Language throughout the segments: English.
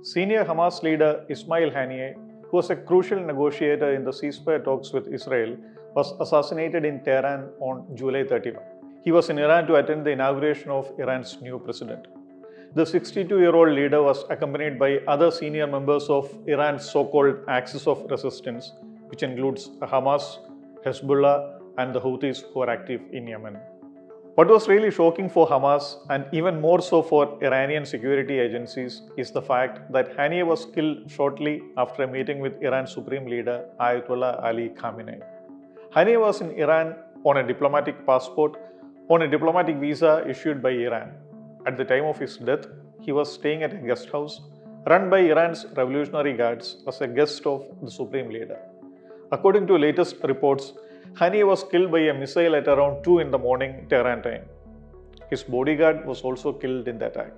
Senior Hamas leader Ismail Haniyeh, who was a crucial negotiator in the ceasefire talks with Israel, was assassinated in Tehran on July 31. He was in Iran to attend the inauguration of Iran's new president. The 62-year-old leader was accompanied by other senior members of Iran's so-called axis of resistance, which includes Hamas, Hezbollah, and the Houthis who are active in Yemen. What was really shocking for Hamas, and even more so for Iranian security agencies, is the fact that Haniyeh was killed shortly after a meeting with Iran's supreme leader Ayatollah Ali Khamenei. Haniyeh was in Iran on a diplomatic passport, on a diplomatic visa issued by Iran. At the time of his death, he was staying at a guest house run by Iran's Revolutionary Guards as a guest of the supreme leader. According to latest reports, Haniyeh was killed by a missile at around 2 in the morning Tehran time. His bodyguard was also killed in the attack.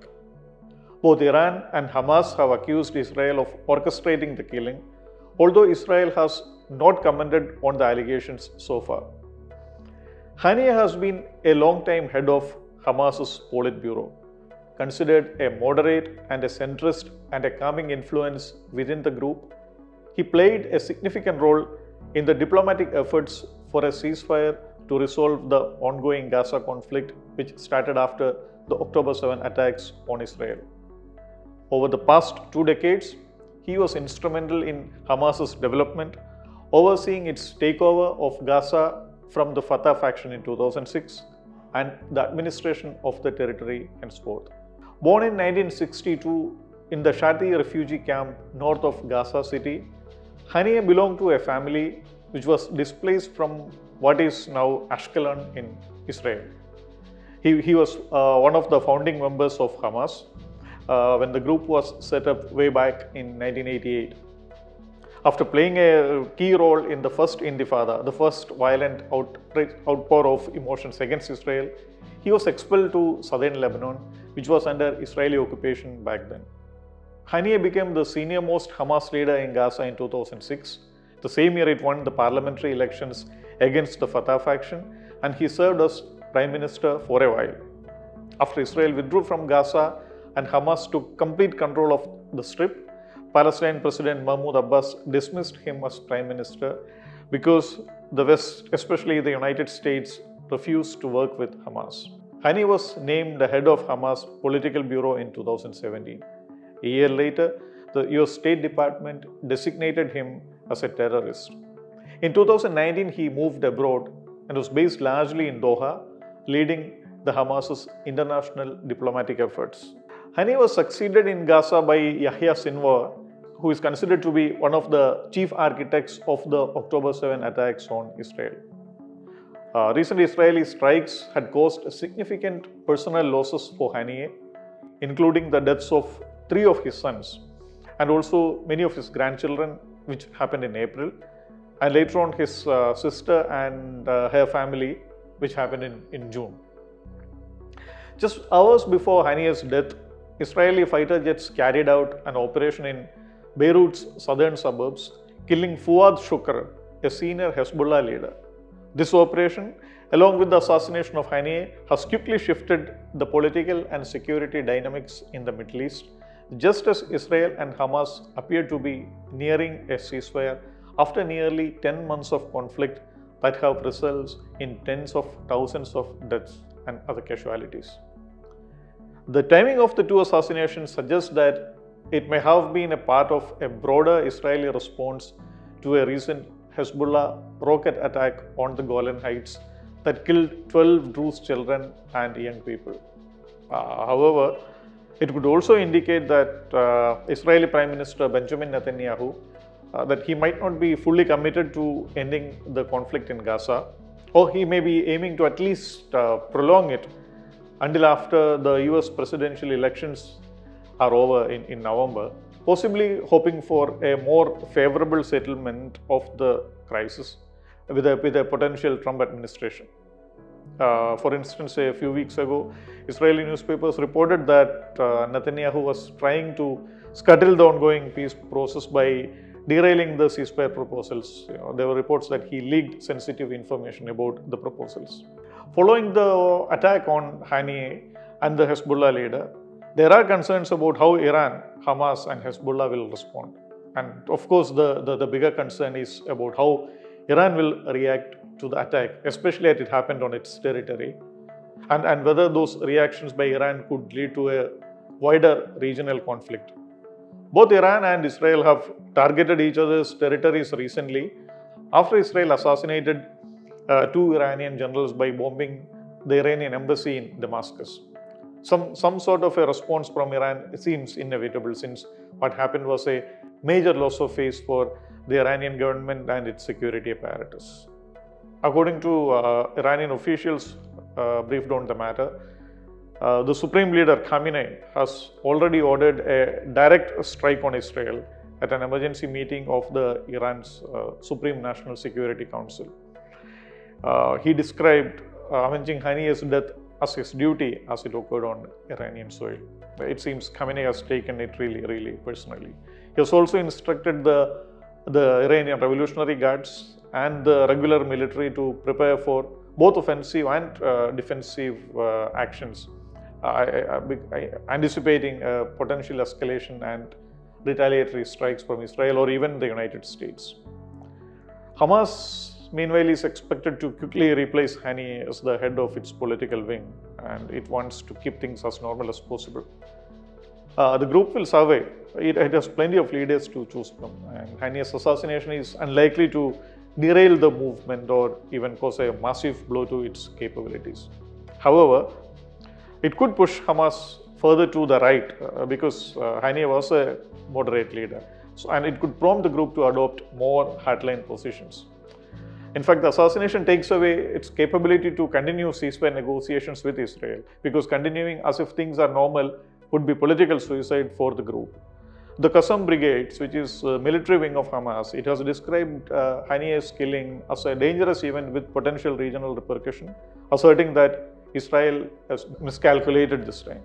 Both Iran and Hamas have accused Israel of orchestrating the killing, although Israel has not commented on the allegations so far. Haniyeh has been a long-time head of Hamas's Politburo, considered a moderate and a centrist and a calming influence within the group. He played a significant role in the diplomatic efforts for a ceasefire to resolve the ongoing Gaza conflict, which started after the October 7 attacks on Israel. Over the past 2 decades, he was instrumental in Hamas's development, overseeing its takeover of Gaza from the Fatah faction in 2006 and the administration of the territory henceforth. Born in 1962 in the Shati refugee camp north of Gaza city, Haniyeh belonged to a family which was displaced from what is now Ashkelon in Israel. He was one of the founding members of Hamas when the group was set up way back in 1988. After playing a key role in the first Intifada, the first violent outpour of emotions against Israel, he was expelled to southern Lebanon, which was under Israeli occupation back then. Haniyeh became the senior-most Hamas leader in Gaza in 2006. The same year it won the parliamentary elections against the Fatah faction, and he served as prime minister for a while. After Israel withdrew from Gaza and Hamas took complete control of the Strip, Palestine President Mahmoud Abbas dismissed him as prime minister because the West, especially the United States, refused to work with Hamas. Haniyeh was named the head of Hamas Political Bureau in 2017. A year later, the US State Department designated him as a terrorist. In 2019, he moved abroad and was based largely in Doha, leading the Hamas's international diplomatic efforts. Haniyeh was succeeded in Gaza by Yahya Sinwar, who is considered to be one of the chief architects of the October 7 attacks on Israel. Recent Israeli strikes had caused significant personal losses for Haniyeh, including the deaths of 3 of his sons and also many of his grandchildren, which happened in April, and later on his sister and her family, which happened in June. Just hours before Haniyeh's death, Israeli fighter jets carried out an operation in Beirut's southern suburbs, killing Fuad Shukr, a senior Hezbollah leader. This operation, along with the assassination of Haniyeh, has quickly shifted the political and security dynamics in the Middle East, just as Israel and Hamas appear to be nearing a ceasefire after nearly 10 months of conflict that have resulted in tens of thousands of deaths and other casualties. The timing of the 2 assassinations suggests that it may have been a part of a broader Israeli response to a recent Hezbollah rocket attack on the Golan Heights that killed 12 Druze children and young people. However, it could also indicate that Israeli Prime Minister Benjamin Netanyahu that he might not be fully committed to ending the conflict in Gaza, or he may be aiming to at least prolong it until after the US presidential elections are over in November, possibly hoping for a more favourable settlement of the crisis with a potential Trump administration. For instance, a few weeks ago, Israeli newspapers reported that Netanyahu was trying to scuttle the ongoing peace process by derailing the ceasefire proposals. There were reports that he leaked sensitive information about the proposals. Following the attack on Haniyeh and the Hezbollah leader, There are concerns about how Iran, Hamas and Hezbollah will respond. And of course, the bigger concern is about how Iran will react to the attack, especially as it happened on its territory, and whether those reactions by Iran could lead to a wider regional conflict. Both Iran and Israel have targeted each other's territories recently after Israel assassinated two Iranian generals by bombing the Iranian embassy in Damascus. Some sort of a response from Iran seems inevitable, since what happened was a major loss of face for the Iranian government and its security apparatus. According to Iranian officials briefed on the matter, the Supreme Leader Khamenei has already ordered a direct strike on Israel at an emergency meeting of the Iran's Supreme National Security Council. He described avenging Haniyeh's death as his duty as it occurred on Iranian soil. It seems Khamenei has taken it really personally. He has also instructed the Iranian Revolutionary Guards and the regular military to prepare for both offensive and defensive actions, anticipating potential escalation and retaliatory strikes from Israel or even the United States. Hamas, meanwhile, is expected to quickly replace Haniyeh as the head of its political wing, and it wants to keep things as normal as possible. The group will survive. It has plenty of leaders to choose from, and Haniyeh's assassination is unlikely to derail the movement or even cause a massive blow to its capabilities. However, it could push Hamas further to the right because Haniyeh was a moderate leader, and it could prompt the group to adopt more hardline positions. In fact, the assassination takes away its capability to continue ceasefire negotiations with Israel, because continuing as if things are normal would be political suicide for the group. The Qassam Brigades, which is a military wing of Hamas, it has described Haniyeh's killing as a dangerous event with potential regional repercussion, asserting that Israel has miscalculated this time.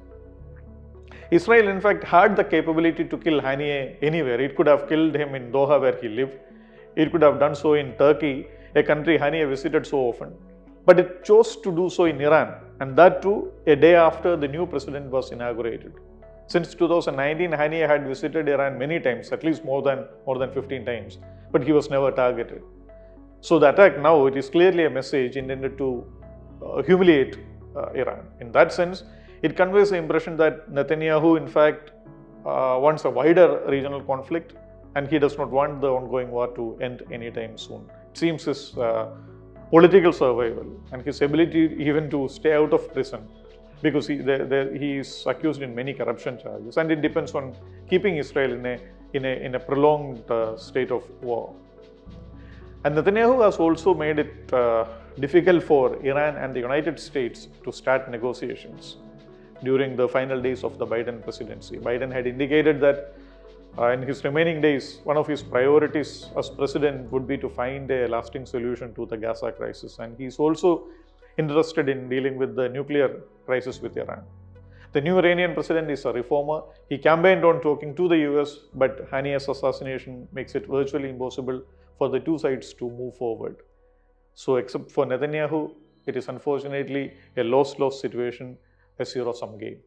Israel, in fact, had the capability to kill Haniyeh anywhere. It could have killed him in Doha, where he lived. It could have done so in Turkey, a country Haniyeh visited so often. But it chose to do so in Iran, and that too a day after the new president was inaugurated. Since 2019, Haniyeh had visited Iran many times, at least more than 15 times, but he was never targeted. So the attack now, it is clearly a message intended to humiliate Iran. In that sense, it conveys the impression that Netanyahu, in fact, wants a wider regional conflict, and he does not want the ongoing war to end anytime soon. It seems his political survival and his ability even to stay out of prison, because he is accused in many corruption charges, and it depends on keeping Israel in a prolonged state of war. And Netanyahu has also made it difficult for Iran and the United States to start negotiations during the final days of the Biden presidency. Biden had indicated that in his remaining days, one of his priorities as president would be to find a lasting solution to the Gaza crisis, and he is also interested in dealing with the nuclear crisis with Iran. The new Iranian president is a reformer. He campaigned on talking to the US, but Haniyeh's assassination makes it virtually impossible for the two sides to move forward. So except for Netanyahu, it is unfortunately a loss-loss situation, a zero-sum game.